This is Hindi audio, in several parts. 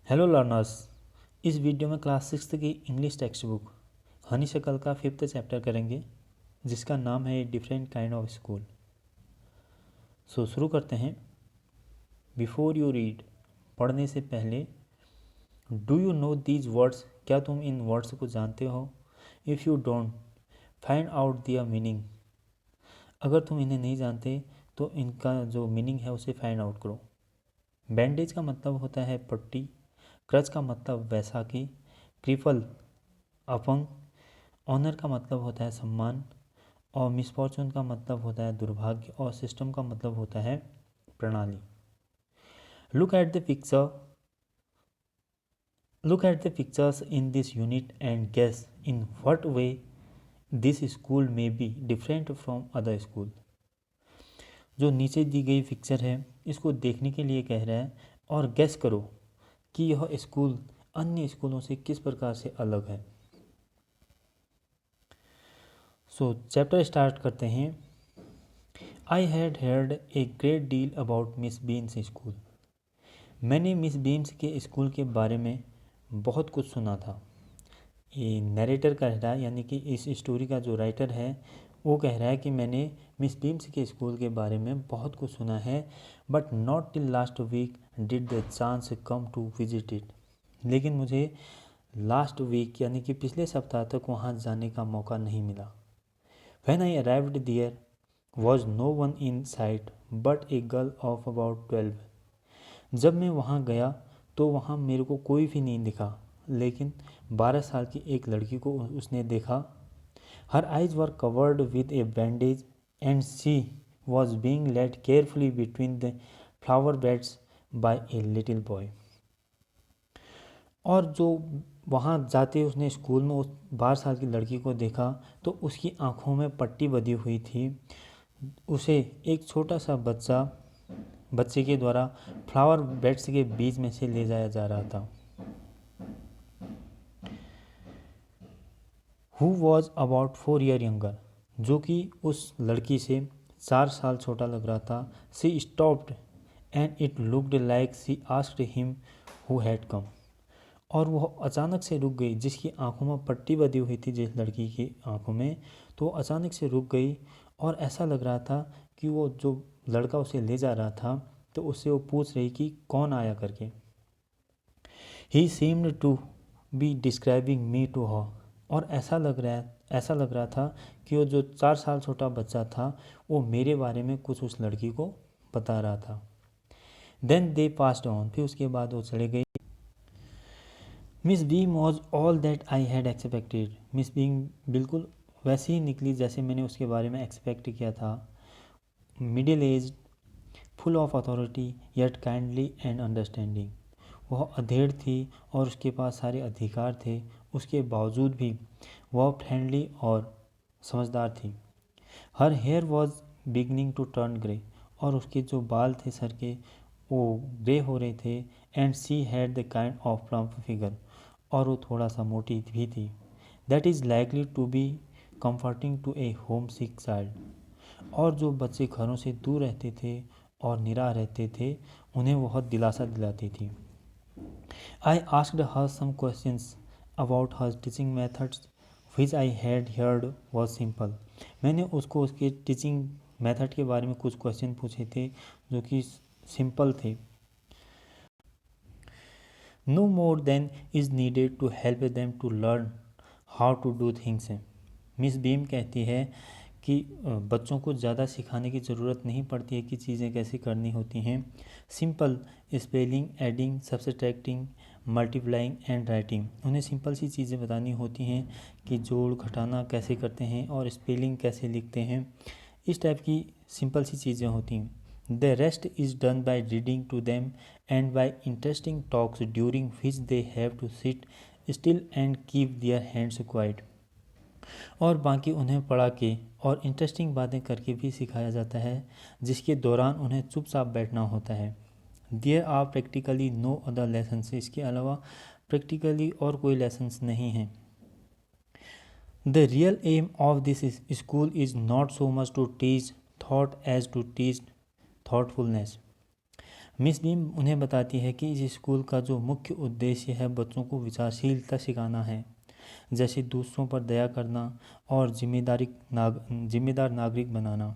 Hello learners. इस वीडियो में क्लास 6 की इंग्लिश टेक्स्ट बुक हनी शकल का 5th चैप्टर करेंगे, जिसका नाम है different kind of school. So शुरू करते हैं। बिफोर यू रीड, पढ़ने से पहले, do you know these words, क्या तुम इन वर्ड्स को जानते हो? If you don't, find out their meaning, अगर तुम इन्हें नहीं जानते तो इनका जो मीनिंग है उसे फाइंड आउट करो। बैंडेज का मतलब होता है पट्टी, क्रच का मतलब वैसाखी, क्रिपल अपंग, ऑनर का मतलब होता है सम्मान, और मिसफॉर्चून का मतलब होता है दुर्भाग्य, और सिस्टम का मतलब होता है प्रणाली। Look at the picture look at the pictures in this unit and guess in what way this school may be different from other school. जो नीचे दी गई पिक्चर है इसको देखने के लिए कह रहा है और गेस करो कि यह स्कूल अन्य स्कूलों से किस प्रकार से अलग है। सो चैप्टर स्टार्ट करते हैं। I had heard a great deal about Miss Beam's school. मैंने मिस बीन्स के स्कूल के बारे में बहुत कुछ सुना था। ये नरेटर कह रहा है, यानी कि इस स्टोरी का जो राइटर है वो कह रहा है कि मैंने मिस बीम्स के स्कूल के बारे में बहुत कुछ सुना है, but not till last week did the chance come to visit it. लेकिन मुझे लास्ट वीक यानी कि पिछले सप्ताह तक वहाँ जाने का मौका नहीं मिला। When I arrived there was no one in sight but a girl of about 12. जब मैं वहाँ गया तो वहाँ मेरे को कोई भी नहीं दिखा, लेकिन 12 साल की एक लड़की को उसने देखा। Her eyes were covered with a bandage and she was being led carefully between the flower beds by a little boy. और जो वहाँ जाते उसने स्कूल में उस 12 साल की लड़की को देखा तो उसकी आँखों में पट्टी बंधी हुई थी। उसे एक छोटा सा बच्चे के द्वारा फ्लावर बेड्स के बीच में से ले जाया जा रहा था। Who was about 4 year younger, जो कि उस लड़की से 4 साल छोटा लग रहा था। She stopped and it looked like she asked him who had come. और वह अचानक से रुक गई, जिसकी आंखों में पट्टी बंधी हुई थी जिस लड़की की आंखों में, तो अचानक से रुक गई और ऐसा लग रहा था कि वो जो लड़का उसे ले जा रहा था तो उससे वो पूछ रही कि कौन आया करके। He seemed to be describing me to her, और ऐसा लग रहा था कि वो जो 4 साल छोटा बच्चा था वो मेरे बारे में कुछ उस लड़की को बता रहा था। देन दे पास्ड ऑन, फिर उसके बाद वो चले गए। Miss beam was all that I had expected, miss beam बिल्कुल वैसे ही निकली जैसे मैंने उसके बारे में एक्सपेक्ट किया था। Middle age, full of authority yet kindly and understanding, वह अधेड़ थी और उसके पास सारे अधिकार थे, उसके बावजूद भी वह फ्रेंडली और समझदार थी। Her hair was beginning to turn grey, और उसके जो बाल थे सर के वो ग्रे हो रहे थे। And she had the kind of plump figure, और वो थोड़ा सा मोटी भी थी। That is likely to be comforting to a homesick child, और जो बच्चे घरों से दूर रहते थे और निराह रहते थे उन्हें बहुत दिलासा दिलाती थी। I asked her some questions about her teaching methods which I had heard was simple, मैंने उसको उसके टीचिंग मेथड के बारे में कुछ क्वेश्चन पूछे थे जो कि सिंपल थे। No more than is needed to help them to learn how to do things. Miss Beam कहती है कि बच्चों को ज़्यादा सिखाने की ज़रूरत नहीं पड़ती है कि चीज़ें कैसे करनी होती हैं। Simple spelling, adding, subtracting, multiplying and writing, उन्हें सिंपल सी चीज़ें बतानी होती हैं कि जोड़ घटाना कैसे करते हैं और स्पेलिंग कैसे लिखते हैं। इस टाइप की सिंपल सी चीज़ें होती हैं। The rest is done by reading to them and by interesting talks during which they have to sit still and keep their hands quiet, और बाकी उन्हें पढ़ा के और इंटरेस्टिंग बातें करके भी सिखाया जाता है, जिसके दौरान उन्हें चुपचाप बैठना होता है। There are practically no other lessons, इसके अलावा प्रैक्टिकली और कोई लेसन्स नहीं हैं। The real aim of this school is not so much to teach thought as to teach thoughtfulness, Miss Beam उन्हें बताती है कि इस स्कूल का जो मुख्य उद्देश्य है बच्चों को विचारशीलता सिखाना है, जैसे दूसरों पर दया करना और जिम्मेदार नागरिक बनाना।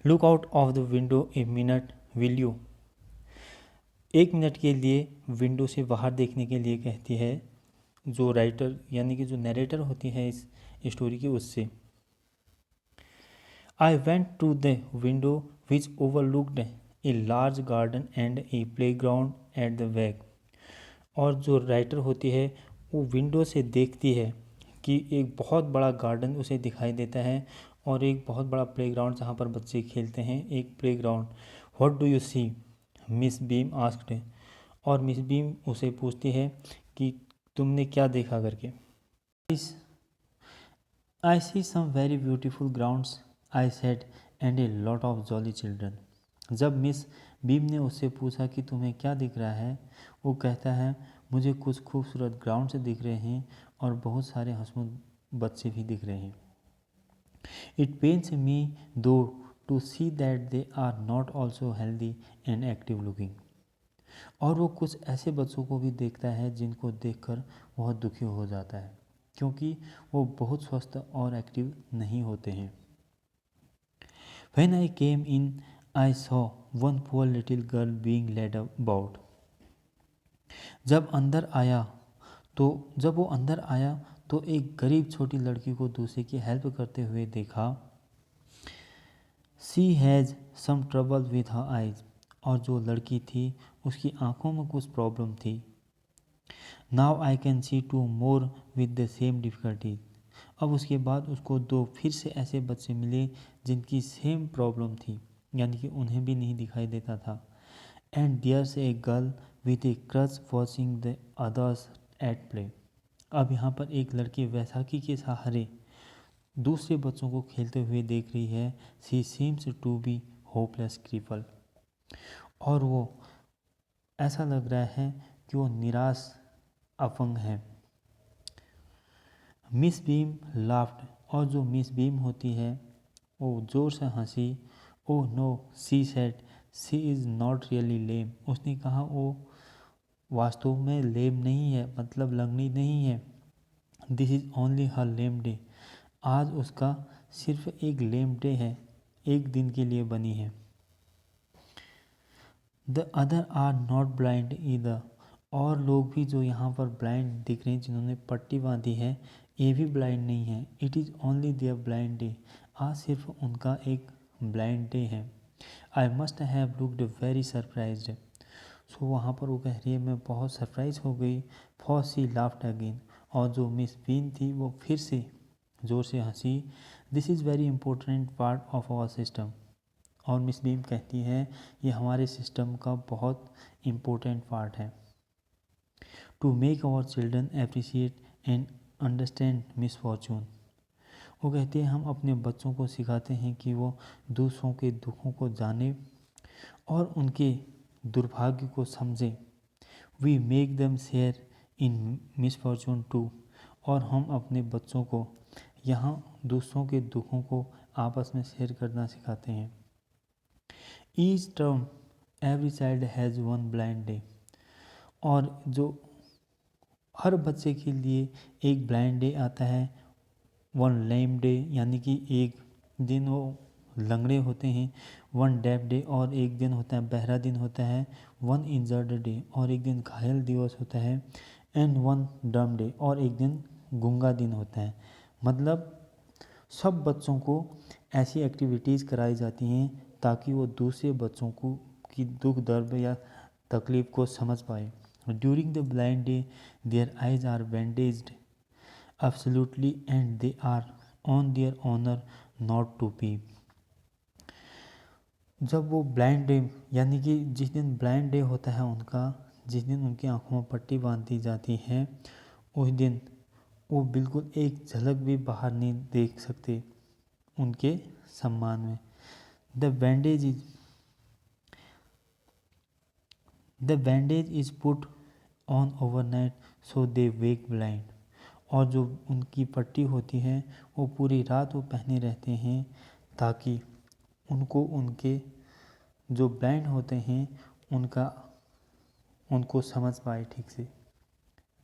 Look out of the window a minute will you. 1 minute के लिए विंडो से बाहर देखने के लिए कहती है जो राइटर यानी कि जो नरेटर होती है इस स्टोरी की उससे। I went to the window which overlooked a large garden and a playground at the back. और जो राइटर होती है वो विंडो से देखती है कि एक बहुत बड़ा गार्डन उसे दिखाई देता है और एक बहुत बड़ा प्लेग्राउंड जहाँ पर बच्चे खेलते हैं, एक playground. What do you see? Miss Beam asked. और मिस बीम उसे पूछती है कि तुमने क्या देखा करके। I see some very beautiful grounds I said and a lot of jolly children. जब मिस बीम ने उससे पूछा कि तुम्हें क्या दिख रहा है, वो कहता है मुझे कुछ खूबसूरत ग्राउंड से दिख रहे हैं और बहुत सारे हंसमुख बच्चे भी दिख रहे हैं। It pains me though to see that they are not also healthy and active looking. और वो कुछ ऐसे बच्चों को भी देखता है जिनको देखकर बहुत दुखी हो जाता है क्योंकि वो बहुत स्वस्थ और एक्टिव नहीं होते हैं। When I came in, I saw one poor little girl being led about. जब वो अंदर आया तो एक गरीब छोटी लड़की को दूसरे की हेल्प करते हुए देखा। She has some trouble with her eyes. और जो लड़की थी उसकी आंखों में कुछ प्रॉब्लम थी। Now I can see two more with the same difficulty. अब उसके बाद उसको 2 फिर से ऐसे बच्चे मिले जिनकी सेम प्रॉब्लम थी, यानी कि उन्हें भी नहीं दिखाई देता था। And there's a girl with a crutch watching the others at play. अब यहाँ पर एक लड़की वैसाखी के सहारे दूसरे बच्चों को खेलते हुए देख रही है। She seems to be hopeless cripple. और वो ऐसा लग रहा है कि वो निराश अपंग है। Miss beam laughed. और जो मिस बीम होती है वो ज़ोर से हंसी। Oh no, she said, she is not really lame. उसने कहा वो वास्तव में लेम नहीं है, मतलब लंगड़ी नहीं है। This is only her lame day. आज उसका सिर्फ एक लेम डे है, एक दिन के लिए बनी है। The other are not blind either. और लोग भी जो यहाँ पर ब्लाइंड दिख रहे हैं जिन्होंने पट्टी बांधी है ये भी ब्लाइंड नहीं है। It is only their blind day. आज सिर्फ उनका एक ब्लाइंड डे है। I must have looked very surprised. So वहाँ पर वो कह रही है मैं बहुत सरप्राइज हो गई। For she laughed again. और जो मिस बीन थी वो फिर से ज़ोर से हंसी। This is very important part of our system. और मिस बीम कहती है ये हमारे सिस्टम का बहुत इम्पोर्टेंट पार्ट है। To make our children appreciate and understand misfortune. वो कहती है हम अपने बच्चों को सिखाते हैं कि वो दूसरों के दुखों को जाने और उनके दुर्भाग्य को समझें। We make them share in misfortune too. और हम अपने बच्चों को यहाँ दूसरों के दुखों को आपस में शेयर करना सिखाते हैं। Each term every child has one blind day. और जो हर बच्चे के लिए एक ब्लाइंड डे आता है, वन लेम डे यानी कि एक दिन वो लंगड़े होते हैं, वन डेफ डे और एक दिन होता है बहरा दिन होता है, वन इंजर्ड डे और एक दिन घायल दिवस होता है, एंड वन डम डे और एक दिन गूंगा दिन होता है। मतलब सब बच्चों को ऐसी एक्टिविटीज़ कराई जाती हैं ताकि वो दूसरे बच्चों को की दुख दर्द या तकलीफ़ को समझ पाए। During the blind day their eyes are bandaged absolutely and they are on their honour not to peep. जब वो ब्लाइंड डे यानी कि जिस दिन ब्लाइंड डे होता है उनका, जिस दिन उनकी आँखों में पट्टी बांध दी जाती है, उस दिन वो बिल्कुल एक झलक भी बाहर नहीं देख सकते उनके सम्मान में। The bandage is put on overnight so they wake blind. और जो उनकी पट्टी होती है वो पूरी रात वो पहने रहते हैं ताकि उनको उनके जो ब्लाइंड होते हैं उनको समझ पाए ठीक से।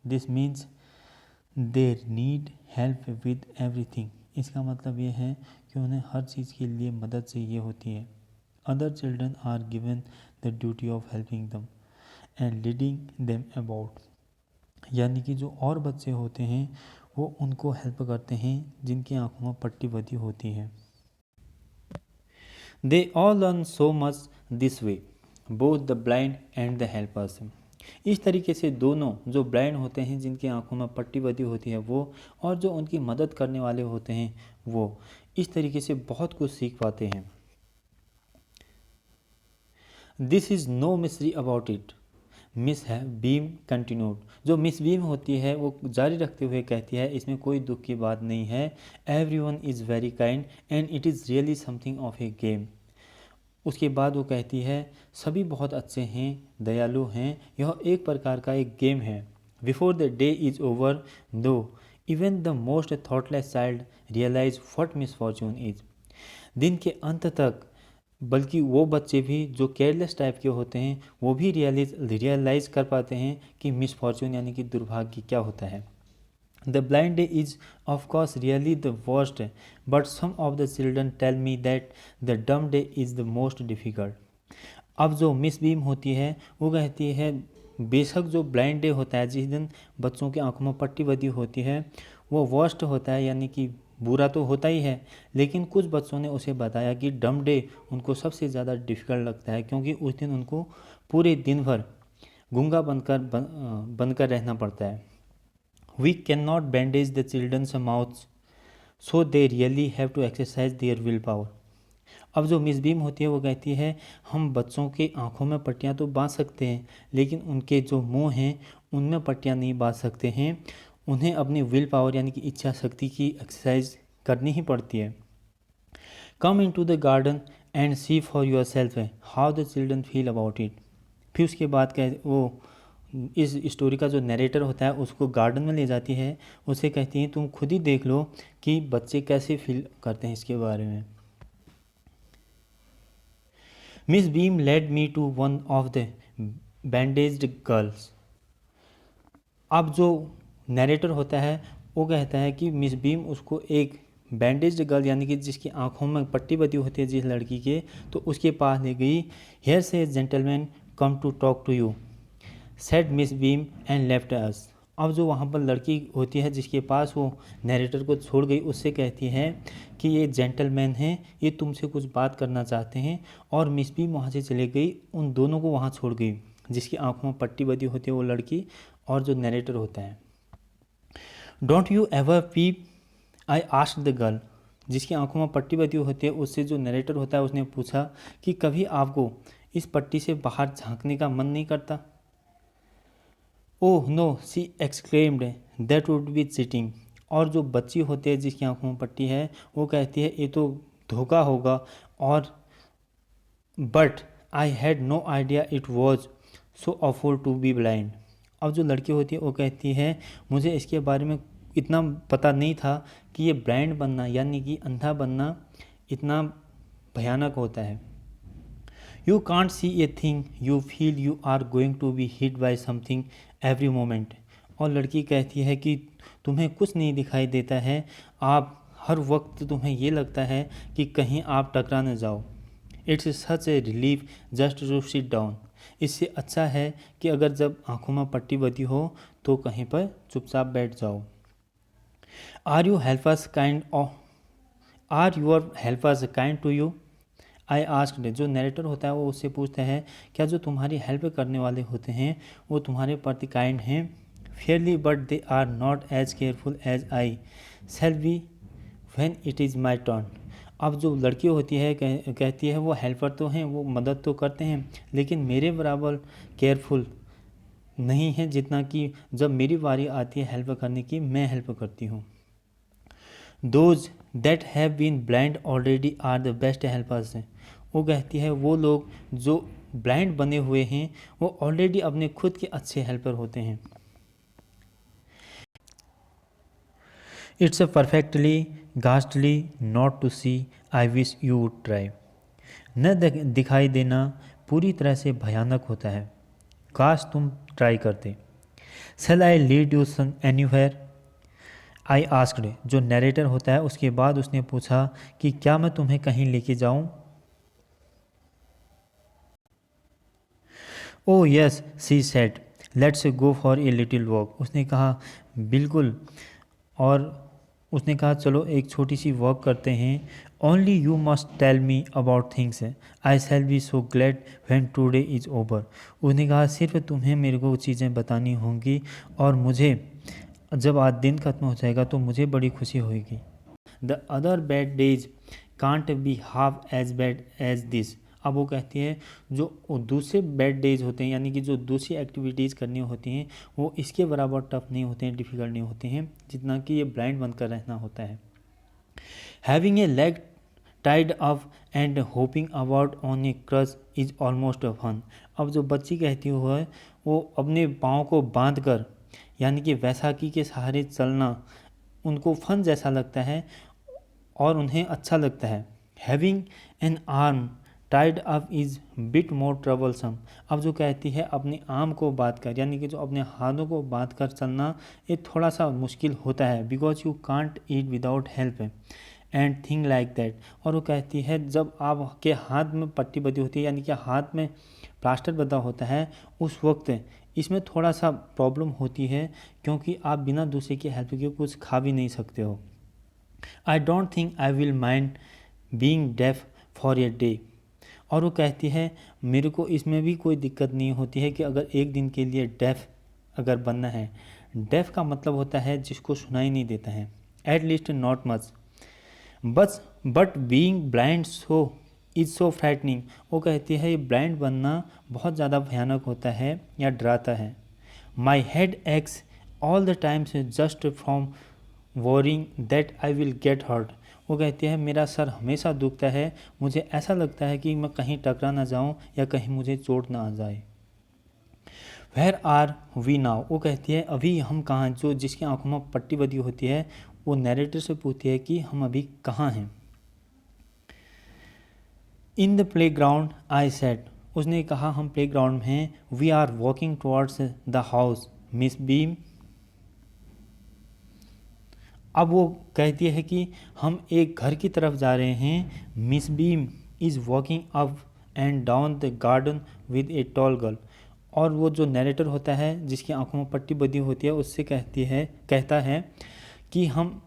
This means they need help with everything. इसका मतलब ये है कि उन्हें हर चीज़ के लिए मदद चाहिए होती है। Other children are given the duty of helping them and leading them about. यानी कि जो और बच्चे होते हैं वो उनको हेल्प करते हैं जिनकी आंखों में पट्टी बंधी होती है। They all learn so much this way, both the blind and the helpers. इस तरीके से दोनों, जो ब्लाइंड होते हैं जिनकी आंखों में पट्टी बंधी होती है वो, और जो उनकी मदद करने वाले होते हैं वो, इस तरीके से बहुत कुछ सीख पाते हैं। This is no mystery about it, Miss Beam continued. जो मिस बीम होती है वो जारी रखते हुए कहती है, इसमें कोई दुख की बात नहीं है। Every one is very kind and it is really something of A game. उसके बाद वो कहती है, सभी बहुत अच्छे हैं, दयालु हैं, यह एक प्रकार का एक गेम है। Before the day is over though even the most thoughtless child realize what misfortune is. दिन के अंत तक बल्कि वो बच्चे भी जो केयरलेस टाइप के होते हैं वो भी रियलाइज़ कर पाते हैं कि मिसफॉर्चून यानी कि दुर्भाग्य क्या होता है। The blind day is of course really the worst, but some of the children tell me that the dumb day is the most difficult. अब जो मिस बीम होती है वो कहती है, बेशक जो ब्लाइंड डे होता है जिस दिन बच्चों की आंखों में पट्टी बंधी होती है वो वर्स्ट होता है, यानी कि बुरा तो होता ही है, लेकिन कुछ बच्चों ने उसे बताया कि डम डे उनको सबसे ज़्यादा डिफ़िकल्ट लगता है क्योंकि उस दिन उनको पूरे दिन भर गूंगा बनकर रहना पड़ता है। We can not bandage the children's mouths so they really have to exercise their will power. अब जो मिस बीम होती है वो कहती है, हम बच्चों के आँखों में पट्टियाँ तो बांध सकते हैं लेकिन उनके जो मुंह हैं उनमें पट्टियाँ नहीं बांध सकते हैं। उन्हें अपनी विल पावर यानी कि इच्छा शक्ति की एक्सरसाइज करनी ही पड़ती है। Come into the garden and see for yourself how the children feel about it. फिर उसके बाद वो इस स्टोरी का जो नरेटर होता है उसको गार्डन में ले जाती है, उसे कहती है तुम खुद ही देख लो कि बच्चे कैसे फील करते हैं इसके बारे में। Miss Beam led me to one of the bandaged girls. अब जो नरेटर होता है वो कहता है कि मिस बीम उसको एक बैंडेज्ड गर्ल यानी कि जिसकी आंखों में पट्टी बंधी होती है जिस लड़की के, तो उसके पास ले गई। Here's gentleman come to talk to you said Miss Beam and left us. अब जो वहाँ पर लड़की होती है जिसके पास वो नरेटर को छोड़ गई उससे कहती है कि ये जेंटलमैन हैं, ये तुमसे कुछ बात करना चाहते हैं, और मिस बीम वहाँ से चले गई, उन दोनों को वहाँ छोड़ गई जिसकी आंखों में पट्टी बंधी होती है वो लड़की और जो नरेटर होता है। Don't you ever peep I asked the girl. जिसकी आंखों में पट्टी बंधी होती है उससे जो नरेटर होता है उसने पूछा कि कभी आपको इस पट्टी से बाहर झांकने का मन नहीं करता। Oh no she exclaimed that would be cheating. और जो बच्ची होती है जिसकी आंखों में पट्टी है वो कहती है ये तो धोखा होगा, और but I had no idea it was so awful to be blind. अब जो लड़की होती है वो कहती है मुझे इसके बारे में इतना पता नहीं था कि ये ब्लाइंड बनना यानी कि अंधा बनना इतना भयानक होता है। You can't see a thing you feel you are going to be hit by something every moment. और लड़की कहती है कि तुम्हें कुछ नहीं दिखाई देता है, आप हर वक्त तुम्हें ये लगता है कि कहीं आप टकरा न जाओ। It's such a relief just to sit down. इससे अच्छा है कि अगर जब आंखों में पट्टी बंधी हो तो कहीं पर चुपचाप बैठ जाओ। Are you helpers kind of are your helpers kind to you I asked. जो नरेटर होता है वो उससे पूछता है क्या जो तुम्हारी हेल्प करने वाले होते हैं वो तुम्हारे प्रति काइंड हैं। Fairly but they are not as careful as I shall be when it is my turn. अब जो लड़की होती है कहती है वो हेल्पर तो हैं, वो मदद तो करते हैं, लेकिन मेरे बराबर केयरफुल नहीं है जितना कि जब मेरी बारी आती है हेल्प करने की मैं हेल्प करती हूँ। Those that have been blind already are the best helpers. वो कहती है वो लोग जो ब्लाइंड बने हुए हैं वो ऑलरेडी अपने खुद के अच्छे हेल्पर होते हैं। It's a perfectly ghastly not to see I wish you would try. न दिखाई देना पूरी तरह से भयानक होता है। काश तुम ट्राई करते। Shall I lead you anywhere? I asked. जो नरेटर होता है उसके बाद उसने पूछा कि क्या मैं तुम्हें कहीं लेके जाऊं? Oh yes, she said, let's go for a little walk. उसने कहा बिल्कुल, और उसने कहा चलो एक छोटी सी वॉक करते हैं। Only you must tell me about things, I shall be so glad when today is over. उसने कहा सिर्फ तुम्हें मेरे को चीज़ें बतानी होंगी और मुझे जब आज दिन खत्म हो जाएगा तो मुझे बड़ी खुशी होगी। The other bad days can't be half as bad as this. अब वो कहती है जो दूसरे बैड डेज होते हैं, यानी कि जो दूसरी एक्टिविटीज़ करनी होती हैं, वो इसके बराबर टफ नहीं होते हैं, डिफ़िकल्ट नहीं होते हैं जितना कि ये ब्लाइंड बनकर रहना होता है। Having a leg tied up and hopping about on a crutch is almost fun. अब जो बच्ची कहती है वो अपने पाँव को बांध कर, यानी कि वैसाखी के सहारे चलना उनको फन जैसा लगता है और उन्हें अच्छा लगता है। Having an arm tied up is bit more troublesome. अब जो कहती है अपने आर्म को बांध कर, यानी कि जो अपने हाथों को बांध कर चलना, ये थोड़ा सा मुश्किल होता है। Because you can't eat without help and thing like that. और वो कहती है जब आपके हाथ में पट्टी बंधी होती है, यानी कि हाथ में प्लास्टर बंधा होता है, उस वक्त इसमें थोड़ा सा प्रॉब्लम होती है क्योंकि आप बिना दूसरे की हेल्प के कुछ खा भी नहीं सकते हो। I don't think I will mind being deaf for a day. और वो कहती है मेरे को इसमें भी कोई दिक्कत नहीं होती है कि अगर एक दिन के लिए डेफ अगर बनना है। डेफ का मतलब होता है जिसको सुनाई नहीं देता है, at least not much, but being blind so is so frightening. वो कहती है ये ब्लाइंड बनना बहुत ज़्यादा भयानक होता है या डराता है। My head aches all the times just from worrying that I will get hurt. वो कहती है मेरा सर हमेशा दुखता है, मुझे ऐसा लगता है कि मैं कहीं टकरा ना जाऊं या कहीं मुझे चोट ना आ जाए। Where are we now. वो कहती है अभी हम कहाँ, जो जिसकी आंखों में पट्टी बंधी होती है वो नरेटर से पूछती है कि हम अभी कहाँ हैं। In the playground I said. उसने कहा हम प्ले ग्राउंड में हैं। We are walking towards the house Miss Beam. अब वो कहती है कि हम एक घर की तरफ जा रहे हैं। Miss beam is walking up and down the garden with a tall girl. और वो जो नरेटर होता है जिसकी आंखों में पट्टी बंधी होती है उससे कहता है कि हम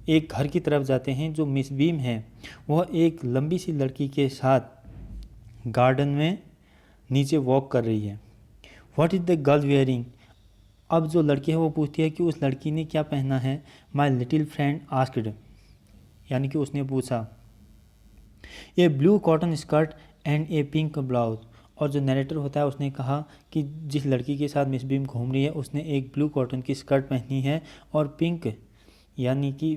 एक घर की तरफ जाते हैं। जो मिस बीम है वह एक लंबी सी लड़की के साथ गार्डन में नीचे वॉक कर रही है। What is the girl wearing. अब जो लड़की है वो पूछती है कि उस लड़की ने क्या पहना है। माई लिटिल फ्रेंड आस्क्ड, यानी कि उसने पूछा। A blue cotton skirt and a pink blouse. और जो नरेटर होता है उसने कहा कि जिस लड़की के साथ मिस बीम घूम रही है उसने एक ब्लू कॉटन की स्कर्ट पहनी है और पिंक, यानी कि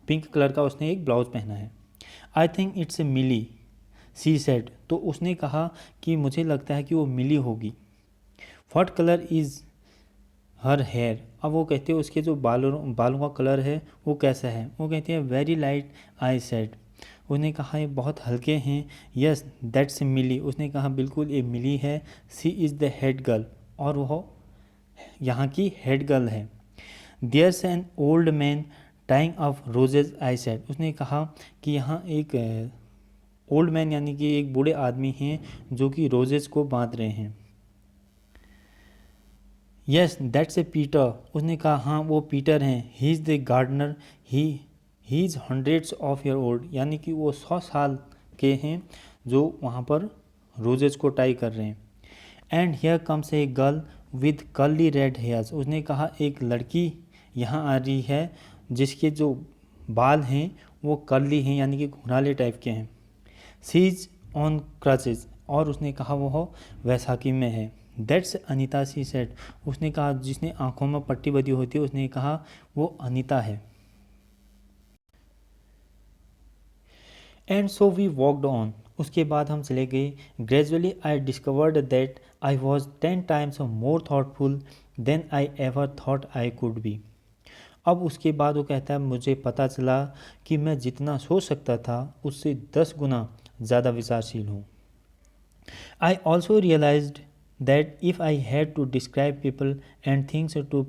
पिंक कलर का उसने एक ब्लाउज पहना है। I think it's a Millie, she said. तो उसने कहा कि मुझे लगता है कि वो मिली होगी। What colour is her hair. अब वो कहते हैं उसके जो बालों का कलर है वो कैसा है। वो कहते हैं वेरी लाइट, आई सेड। उसने कहा ये बहुत हल्के हैं। Yes that's Millie. उसने कहा बिल्कुल ये मिली है। She is the head girl, और वह यहाँ की हेड गर्ल है। There's an old man tying up roses, I said. उसने कहा कि यहाँ एक ओल्ड मैन यानी कि एक बूढ़े आदमी हैं जो कि रोजेज को बांध रहे हैं। Yes that's a Peter. उसने कहा हाँ वो पीटर हैं। He is the gardener, he is hundreds of year old. यानी कि वो 100 साल के हैं जो वहाँ पर रोजेज को टाई कर रहे हैं। And here comes a girl with curly red hairs. उसने कहा एक लड़की यहाँ आ रही है जिसके जो बाल हैं वो कर्ली हैं, यानी कि घुंघराले टाइप के हैं। सी इज़ ऑन क्रचेज। और उसने कहा वो वैसाखी में है। That's Anita, she said. उसने कहा जिसने आंखों में पट्टी बंधी होती है उसने कहा वो अनीता है। And so we walked on. उसके बाद हम चले गए। Gradually I discovered that I was 10 times more thoughtful than I ever thought I could be. अब उसके बाद वो कहता है मुझे पता चला कि मैं जितना सोच सकता था उससे 10 गुना ज़्यादा विचारशील हूँ। I also realized that if I had to describe people and things to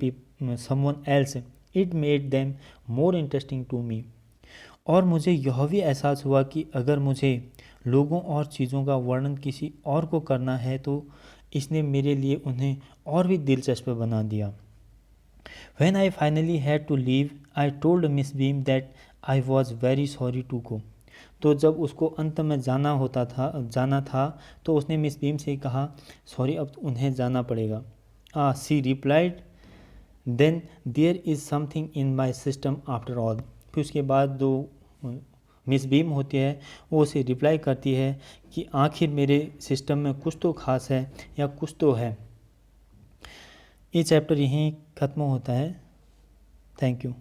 someone else, it made them more interesting to me. और मुझे यह भी एहसास हुआ कि अगर मुझे लोगों और चीज़ों का वर्णन किसी और को करना है तो इसने मेरे लिए उन्हें और भी दिलचस्प बना दिया. When I finally had to leave, I told Miss Beam that I was very sorry to go. तो जब उसको अंत में जाना था तो उसने मिस बीम से कहा सॉरी अब उन्हें जाना पड़ेगा. She replied then there is something in my system after all. फिर उसके बाद जो मिस बीम होती है वो उसे रिप्लाई करती है कि आखिर मेरे सिस्टम में कुछ तो खास है या कुछ तो है. ये चैप्टर यहीं ख़त्म होता है. Thank you.